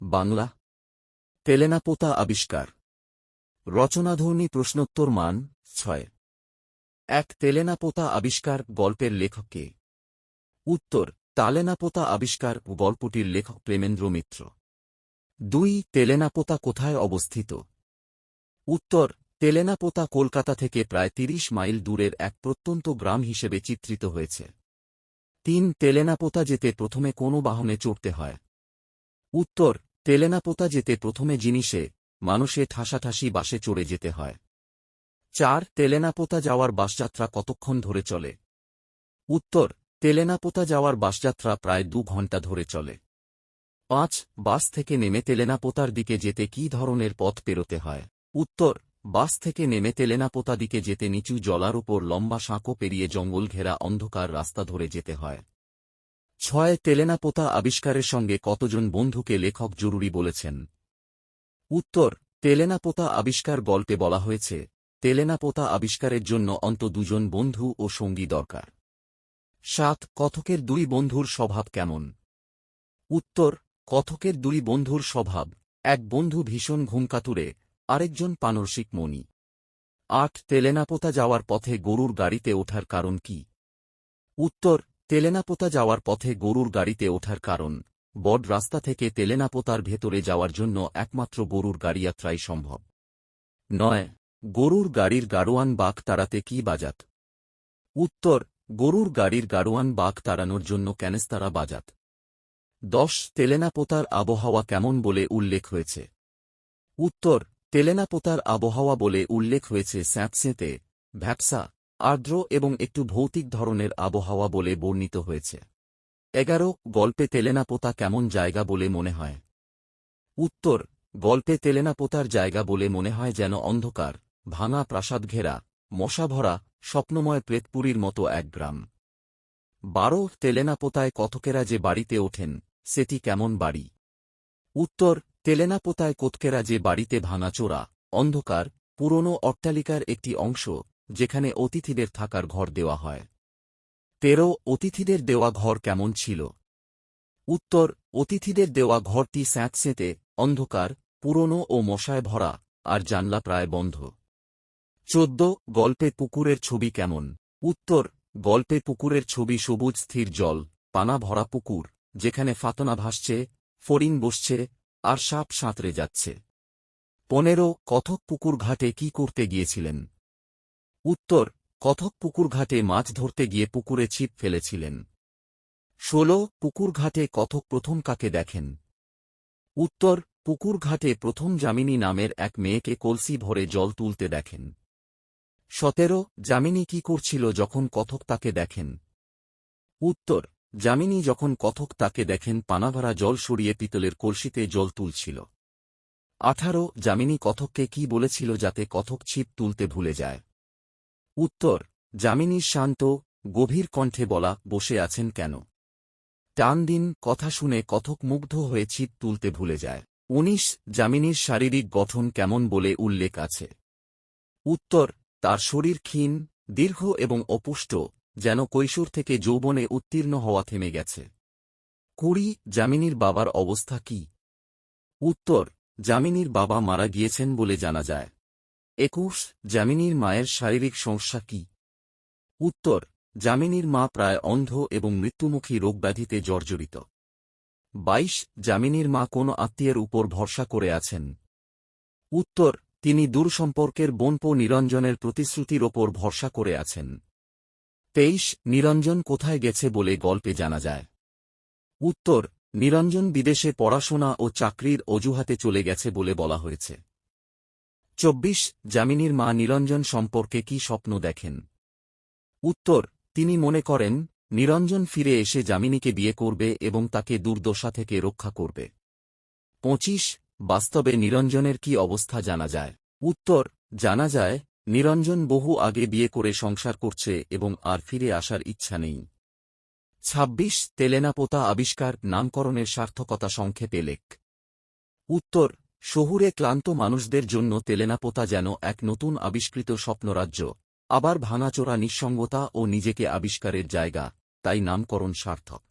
বাংলা তেলেনাপোতা আবিষ্কার। রচনাধর্মী প্রশ্নোত্তর মান 6। 1 তেলেনাপোতা আবিষ্কার গল্পের লেখক কে? উত্তর তালেনাপোতা আবিষ্কার গল্পটির লেখক প্রেমেন্দ্র মিত্র। 2 তেলেনাপোতা কোথায় অবস্থিত? উত্তর তেলেনাপোতা কলকাতা থেকে প্রায় 30 মাইল দূরের এক প্রত্যন্ত গ্রাম হিসেবে চিত্রিত হয়েছে। 3 তেলেনাপোতা যেতে প্রথমে কোন বাহনে চড়তে হয়? উত্তর তেলেনাপোতা যেতে প্রথমে জিনিসে মানুষে ঠাসাঠাসি বাসে চড়ে যেতে হয়। 4 তেলেনাপোতা যাওয়ার বাসযাত্রা কতক্ষণ ধরে চলে? উত্তর তেলেনাপোতা যাওয়ার বাসযাত্রা প্রায় 2 ঘণ্টা ধরে চলে। 5 বাস থেকে নেমে তেলেনাপোতার দিকে যেতে কী ধরনের পথ পেরোতে হয়? উত্তর বাস থেকে নেমে তেলেনাপোতা দিকে যেতে নিচু জলার উপর লম্বা সাঁকো পেরিয়ে জঙ্গল ঘেরা অন্ধকার রাস্তা ধরে যেতে হয়। 6 তেলেনাপোতা আবিষ্কারের সঙ্গে কতজন বন্ধুকে লেখক জরুরি বলেছেন? উত্তর তেলেনাপোতা আবিষ্কার গল্পে বলা হয়েছে তেলেনাপোতা আবিষ্কারের জন্য অন্তত 2 জন বন্ধু ও সঙ্গী দরকার। 7 কথকের 2 বন্ধুর স্বভাব কেমন? উত্তর কথকের 2 বন্ধুর স্বভাব, এক বন্ধু ভীষণ ঘুমকাতুরে, আরেকজন পানরসিক মণি। 8 তেলেনাপোতা যাওয়ার পথে গরুর গাড়িতে ওঠার কারণ কি? উত্তর তেলেনাপোতা যাওয়ার পথে গরুর গাড়িতে ওঠার কারণ বড় রাস্তা থেকে তেলেনাপোতার ভেতরে যাওয়ার জন্য একমাত্র গরুর গাড়িযাত্রাই সম্ভব। 9 গরুর গাড়ির গাড়োয়ান বাঘ তাড়াতে কি বাজাত? উত্তর গরুর গাড়ির গাড়োয়ান বাঘ তাড়ানোর জন্য ক্যানেস্তারা বাজাত। 10 তেলেনাপোতার আবহাওয়া কেমন বলে উল্লেখ হয়েছে? উত্তর তেলেনাপোতার আবহাওয়া বলে উল্লেখ হয়েছে স্যাঁতসেঁতে, ভ্যাপসা, আর্দ্র এবং একটু ভৌতিক ধরনের আবহাওয়া বলে বর্ণিত হয়েছে। 11 গল্পে তেলেনাপোতা কেমন জায়গা বলে মনে হয়? উত্তর গল্পে তেলেনাপোতার জায়গা বলে মনে হয় যেন অন্ধকার, ভাঙা প্রাসাদ ঘেরা, মশাভরা, স্বপ্নময় প্রেতপুরীর মতো এক গ্রাম। 12 তেলেনাপোতায় কথকেরা যে বাড়িতে ওঠেন সেটি কেমন বাড়ি? উত্তর তেলেনাপোতায় কথকেরা যে বাড়িতে ভাঙাচোরা, অন্ধকার, পুরনো অট্টালিকার একটি অংশ যেখানে অতিথিদের থাকার ঘর দেওয়া হয়। 13 অতিথিদের দেওয়া ঘর কেমন ছিল? উত্তর অতিথিদের দেওয়া ঘরটি স্যাঁতসেঁতে, অন্ধকার, পুরনো ও মশায় ভরা, আর জানলা প্রায় বন্ধ। 14 গল্পে পুকুরের ছবি কেমন? উত্তর গল্পে পুকুরের ছবি সবুজ স্থির জল, পানা ভরা পুকুর, যেখানে ফাতনা ভাসছে, ফড়িং বসছে, আর সাপ সাঁতরে যাচ্ছে। 15 কথক পুকুর ঘাটে কি করতে গিয়েছিলেন? উত্তর কথক পুকুর ঘাটে মাছ ধরতে গিয়ে পুকুরে ছিপ ফেলেছিলেন। 16 পুকুর ঘাটে কথক প্রথম কাকে দেখেন? উত্তর পুকুর ঘাটে প্রথম যামিনী নামের এক মেয়েকে কলসি ভরে জল তুলতে দেখেন। 17 যামিনী কি করছিল যখন কথক তাকে দেখেন? উত্তর যামিনী যখন কথক তাকে দেখেন পানাভরা জল সরিয়ে পিতলের কলসিতে জল তুলছিল। 18 যামিনী কথককে কি বলেছিল যাতে কথক ছিপ তুলতে ভুলে যায়? উত্তর যামিনীর শান্ত, গভীর কণ্ঠে বলা, বসে আছেন কেন? টান দিন কথা শুনে কথক মুগ্ধ হয়ে ছিপ তুলতে ভুলে যায়। 19 যামিনীর শারীরিক গঠন কেমন বলে উল্লেখ আছে? উত্তর তার শরীর ক্ষীণ, দীর্ঘ এবং অপুষ্ট, যেন কৈশোর থেকে যৌবনে উত্তীর্ণ হওয়া থেমে গেছে। 20 যামিনীর বাবার অবস্থা কি? উত্তর যামিনীর বাবা মারা গিয়েছেন বলে জানা যায়। 21 যামিনীর মায়ের শারীরিক সমস্যা কি? উত্তর যামিনীর মা প্রায় অন্ধ এবং মৃত্যুমুখী রোগব্যাধিতে জর্জরিত। 22 যামিনীর মা কোন আত্মীয়ের উপর ভরসা করে আছেন? উত্তর তিনি দূরসম্পর্কের বোনপো নিরঞ্জনের প্রতিশ্রুতির ওপর ভরসা করে আছেন। 23 নিরঞ্জন কোথায় গেছে বলে গল্পে জানা যায়? উত্তর নিরঞ্জন বিদেশে পড়াশোনা ও চাকরির অজুহাতে চলে গেছে বলে বলা হয়েছে। 24 যামিনীর মা নিরঞ্জন সম্পর্কে কি স্বপ্ন দেখেন? উত্তর তিনি মনে করেন নিরঞ্জন ফিরে এসে যামিনীকে বিয়ে করবে এবং তাকে দুর্দশা থেকে রক্ষা করবে। 25 বাস্তবে নিরঞ্জনের কি অবস্থা জানা যায়? উত্তর জানা যায় নিরঞ্জন বহু আগে বিয়ে করে সংসার করছে এবং আর ফিরে আসার ইচ্ছা নেই। 26 তেলেনাপোতা আবিষ্কার নামকরণের সার্থকতা সংক্ষেপে লেখ। উত্তর শহুরে ক্লান্ত মানুষদের জন্য তেলেনাপোতা যেন এক নতুন আবিষ্কৃত স্বপ্নরাজ্য, আবার ভাঙাচোরা নিঃসঙ্গতা ও নিজেকে আবিষ্কারের জায়গা, তাই নামকরণ সার্থক।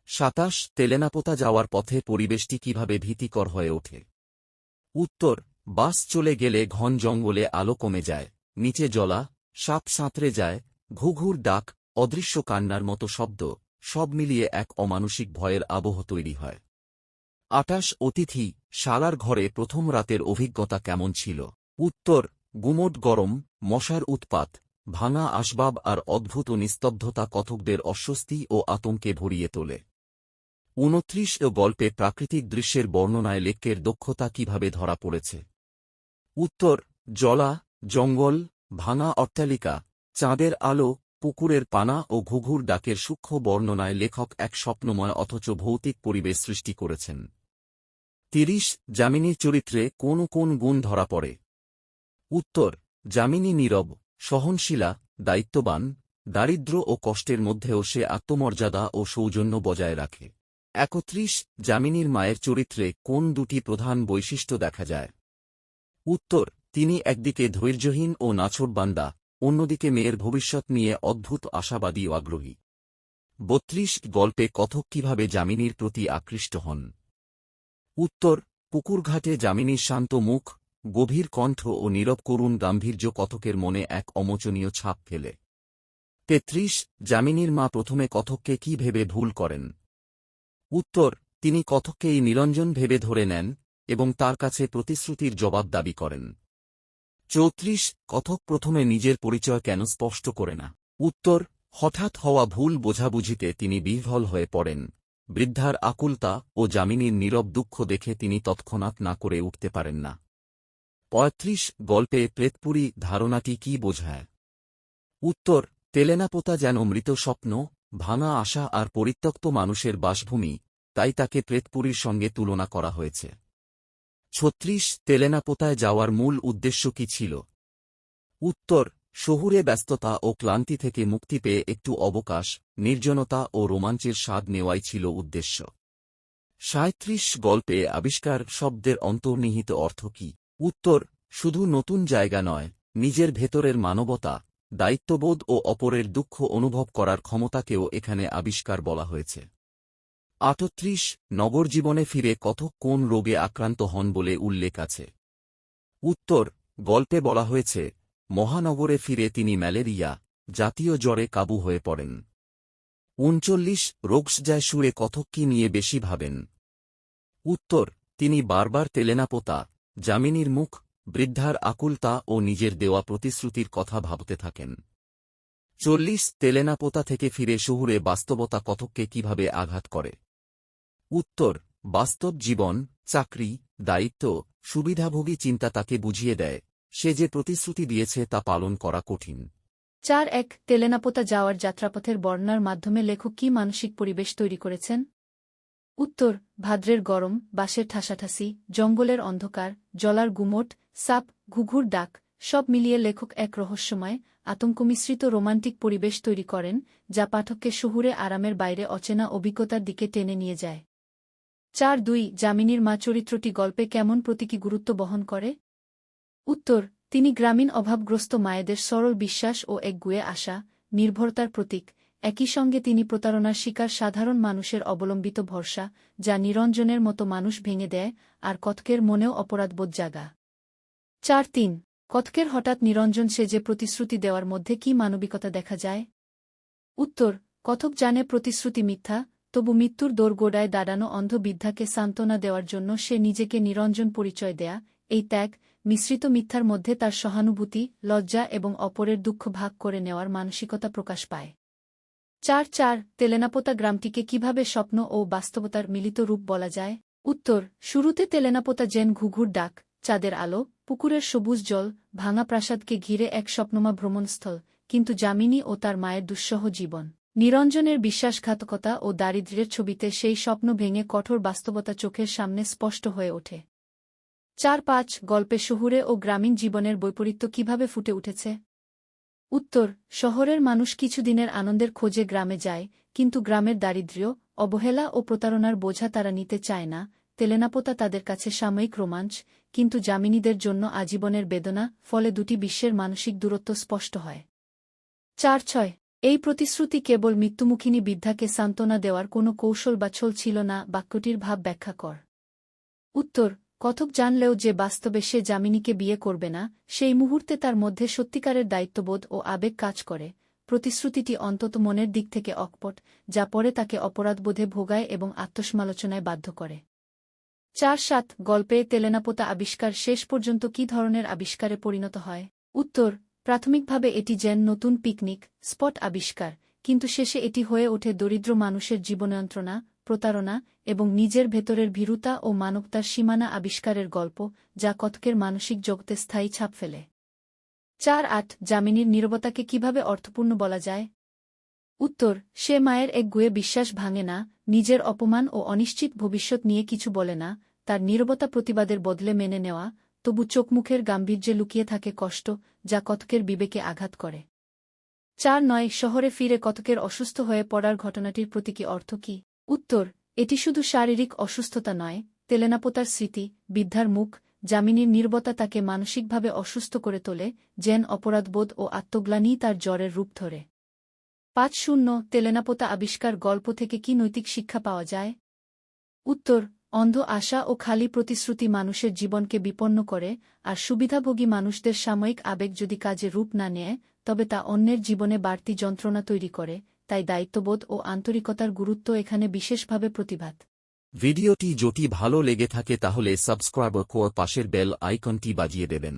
27 তেলেনাপোতা যাওয়ার পথে পরিবেশটি কিভাবে ভীতিকর হয়ে ওঠে? উত্তর, বাস চলে গেলে ঘন জঙ্গলে আলো কমে যায়, নিচে জলা, সাপ সাঁতরে যায়, ঘুঘুর ডাক, অদৃশ্য কান্নার মতো শব্দ, সব মিলিয়ে এক অমানুষিক ভয়ের আবহ তৈরি হয়। 28 অতিথি, শালার ঘরে প্রথম রাতের অভিজ্ঞতা কেমন ছিল? উত্তর, গুমোট গরম, মশার উৎপাত, ভাঙা আসবাব আর অদ্ভুত নিস্তব্ধতা কথকদের অস্বস্তি ও আতঙ্কে ভরিয়ে তোলে। 29 গল্পে প্রাকৃতিক দৃশ্যের বর্ণনায় লেখকের দক্ষতা কিভাবে ধরা পড়েছে? উত্তর, জলা, জঙ্গল, ভাঙা অট্টালিকা, চাঁদের আলো, পুকুরের পানা ও ঘুঘুর ডাকের সূক্ষ্ম বর্ণনায় লেখক এক স্বপ্নময় অথচ ভৌতিক পরিবেশ সৃষ্টি করেছেন। 30 যামিনীর চরিত্রে কোন কোন গুণ ধরা পড়ে? উত্তর, যামিনী নীরব, সহনশীলা, দায়িত্ববান, দারিদ্র্য ও কষ্টের মধ্যেও সে আত্মমর্যাদা ও সৌজন্য বজায় রাখে। 31 যামিনীর মায়ের চরিত্রে কোন দুটি প্রধান বৈশিষ্ট্য দেখা যায়? উত্তর, তিনি একদিকে ধৈর্যহীন ও নাছোড়বান্দা, অন্যদিকে মেয়ের ভবিষ্যৎ নিয়ে অদ্ভুত আশাবাদী ও আগ্রহী। 32 গল্পে কথক কিভাবে যামিনীর প্রতি আকৃষ্ট হন? উত্তর, পুকুরঘাটে যামিনীর শান্ত মুখ, গভীর কণ্ঠ ও নীরব করুণ গাম্ভীর্য কথকের মনে এক অমোচনীয় ছাপ ফেলে। 33 যামিনীর মা প্রথমে কথককে কি ভেবে ভুল করেন? উত্তর, তিনি কথককেই নিরঞ্জন ভেবে ধরে নেন এবং তার কাছে প্রতিশ্রুতির জবাব দাবি করেন। 34 কথক প্রথমে নিজের পরিচয় কেন স্পষ্ট করে না? উত্তর, হঠাৎ হওয়া ভুল বোঝাবুঝিতে তিনি বিহ্বল হয়ে পড়েন, বৃদ্ধার আকুলতা ও যামিনীর নীরব দুঃখ দেখে তিনি তৎক্ষণাৎ না করে উঠতে পারেন না। 35 গল্পে প্রেতপুরী ধারণাটি কি বোঝায়? উত্তর, তেলেনাপোতা যেন মৃত স্বপ্ন, ভাঙা আশা আর পরিত্যক্ত মানুষের বাসভূমি, তাই তাকে প্রেতপুরীর সঙ্গে তুলনা করা হয়েছে। 36 তেলেনাপোতায় যাওয়ার মূল উদ্দেশ্য কি ছিল? উত্তর, শহুরে ব্যস্ততা ও ক্লান্তি থেকে মুক্তি পেয়ে একটু অবকাশ, নির্জনতা ও রোমাঞ্চের স্বাদ নেওয়াই ছিল উদ্দেশ্য। 37 গল্পে আবিষ্কার শব্দের অন্তর্নিহিত অর্থ কি? উত্তর, শুধু নতুন জায়গা নয়, নিজের ভেতরের মানবতা, দায়িত্ববোধ ও অপরের দুঃখ অনুভব করার ক্ষমতাকেও এখানে আবিষ্কার বলা হয়েছে। 38 নগর জীবনে ফিরে কথক কোন রোগে আক্রান্ত হন বলে উল্লেখ আছে? উত্তর, গল্পে বলা হয়েছে, মহানগরে ফিরে তিনি ম্যালেরিয়া জাতীয় জ্বরে কাবু হয়ে পড়েন। 39 রোগশয্যায় শুয়ে কথক কি নিয়ে বেশি ভাবেন? উত্তর, তিনি বারবার তেলেনাপোতা, যামিনীর মুখ, বৃদ্ধার আকুলতা ও নিজের দেওয়া প্রতিশ্রুতির কথা ভাবতে থাকেন। 40 তেলেনাপোতা থেকে ফিরে শহুরে বাস্তবতা কথককে কিভাবে আঘাত করে? উত্তর, বাস্তব জীবন, চাকরি, দায়িত্ব, সুবিধাভোগী চিন্তা তাকে বুঝিয়ে দেয়, সে যে প্রতিশ্রুতি দিয়েছে তা পালন করা কঠিন। 4.1 তেলেনাপোতা যাওয়ার যাত্রাপথের বর্ণনার মাধ্যমে লেখক কি মানসিক পরিবেশ তৈরি করেছেন? উত্তর, ভাদ্রের গরম, বাঁশের ঠাসাঠাসি, জঙ্গলের অন্ধকার, জলার গুমোট, সাপ, ঘুঘুর ডাক, সব মিলিয়ে লেখক এক রহস্যময়, আতঙ্কমিশ্রিত রোমান্টিক পরিবেশ তৈরি করেন, যা পাঠককে শহুরে আরামের বাইরে অচেনা অভিজ্ঞতার দিকে টেনে নিয়ে যায়। 4.2 যামিনীর মা চরিত্রটি গল্পে কেমন প্রতীকী গুরুত্ব বহন করে? উত্তর, তিনি গ্রামীণ অভাবগ্রস্ত মায়েদের সরল বিশ্বাস ও একগুঁয়ে আশা, নির্ভরতার প্রতীক, একই সঙ্গে তিনি প্রতারণার শিকার সাধারণ মানুষের অবলম্বিত ভরসা, যা নিরঞ্জনের মতো মানুষ ভেঙে দেয়, আর কথকের মনেও অপরাধবোধ জাগা। 4.3 কথকের হঠাৎ নিরঞ্জন সেজে প্রতিশ্রুতি দেওয়ার মধ্যে কি মানবিকতা দেখা যায়? উত্তর, কথক জানে প্রতিশ্রুতি মিথ্যা, তবু মৃত্যুর দোরগোড়ায় দাঁড়ানো অন্ধ বৃদ্ধাকে সান্ত্বনা দেওয়ার জন্য সে নিজেকে নিরঞ্জন পরিচয় দেয়া, এই ত্যাগ, মিশ্রিত মিথ্যার মধ্যে তার সহানুভূতি, লজ্জা এবং অপরের দুঃখ ভাগ করে নেওয়ার মানসিকতা প্রকাশ পায়। 4.4 তেলেনাপোতা গ্রামটিকে কিভাবে স্বপ্ন ও বাস্তবতার মিলিত রূপ বলা যায়? উত্তর, শুরুতে তেলেনাপোতা যেন ঘুঘুর ডাক, চাঁদের আলো, পুকুরের সবুজ জল, ভাঙা প্রাসাদকে ঘিরে এক স্বপ্নমা ভ্রমণস্থল, কিন্তু যামিনী ও তার মায়ের দুঃসহ জীবন, নিরঞ্জনের বিশ্বাসঘাতকতা ও দারিদ্র্যের ছবিতে সেই স্বপ্ন ভেঙে কঠোর বাস্তবতা চোখের সামনে স্পষ্ট হয়ে ওঠে। 4.5 গল্পে শহুরে ও গ্রামীণ জীবনের বৈপরীত্য কিভাবে ফুটে উঠেছে? উত্তর, শহরের মানুষ কিছুদিনের আনন্দের খোঁজে গ্রামে যায়, কিন্তু গ্রামের দারিদ্র্য, অবহেলা ও প্রতারণার বোঝা তারা নিতে চায় না। তেলেনাপোতা তাদের কাছে সাময়িক রোমাঞ্চ, কিন্তু যামিনীদের জন্য আজীবনের বেদনা, ফলে দুটি বিশ্বের মানসিক দূরত্ব স্পষ্ট হয়। 4.6 এই প্রতিশ্রুতি কেবল মৃত্যুমুখিনী বৃদ্ধাকে সান্ত্বনা দেওয়ার কোনো কৌশল বা ছল ছিল না। বাক্যটির ভাব ব্যাখ্যা কর। উত্তর, কথক জানলেও যে বাস্তবে সে যামিনীকে বিয়ে করবে না, সেই মুহূর্তে তার মধ্যে সত্যিকারের দায়িত্ববোধ ও আবেগ কাজ করে। প্রতিশ্রুতিটি অন্তত মনের দিক থেকে অকপট, যা পরে তাকে অপরাধবোধে ভোগায় এবং আত্মসমালোচনায় বাধ্য করে। ৪-৭ গল্পে তেলেনাপোতা আবিষ্কার শেষ পর্যন্ত কী ধরনের আবিষ্কারে পরিণত হয়? উত্তর, প্রাথমিকভাবে এটি যেন নতুন পিকনিক স্পট আবিষ্কার, কিন্তু শেষে এটি হয়ে ওঠে দরিদ্র মানুষের জীবনযন্ত্রণা, প্রতারণা এবং নিজের ভেতরের ভীরুতা ও মানবতার সীমানা আবিষ্কারের গল্প, যা কথকের মানসিক জগতে স্থায়ী ছাপ ফেলে। ৪-৮ যামিনীর নীরবতাকে কিভাবে অর্থপূর্ণ বলা যায়? উত্তর, সে মায়ের এক গুয়ে বিশ্বাস ভাঙে না, নিজের অপমান ও অনিশ্চিত ভবিষ্যৎ নিয়ে কিছু বলে না। তার নীরবতা প্রতিবাদের বদলে মেনে নেওয়া, তবু চোখমুখের গাম্ভীর্যে লুকিয়ে থাকে কষ্ট, যা কথকের বিবেকে আঘাত করে। ৪-৯ শহরে ফিরে কথকের অসুস্থ হয়ে পড়ার ঘটনাটির প্রতীকী অর্থ কী? উত্তর, এটি শুধু শারীরিক অসুস্থতা নয়, তেলেনাপোতার স্মৃতি, বৃদ্ধার মুখ, যামিনীর নীরবতা তাকে মানসিকভাবে অসুস্থ করে তোলে, যেন অপরাধবোধ ও আত্মগ্লানি তার জ্বরের রূপ ধরে। ৫-০ তেলেনাপোতা আবিষ্কার গল্প থেকে কি নৈতিক শিক্ষা পাওয়া যায়? উত্তর, অন্ধ আশা ও খালি প্রতিশ্রুতি মানুষের জীবনকে বিপন্ন করে, আর সুবিধাভোগী মানুষদের সাময়িক আবেগ যদি কাজে রূপ না নেয়, তবে তা অন্যের জীবনে বাড়তি যন্ত্রণা তৈরি করে। তাই দায়িত্ববোধ ও আন্তরিকতার গুরুত্ব এখানে বিশেষভাবে প্রতিভাত। ভিডিওটি যদি ভালো লেগে থাকে তাহলে সাবস্ক্রাইব করে পাশের বেল আইকনটি বাজিয়ে দেবেন।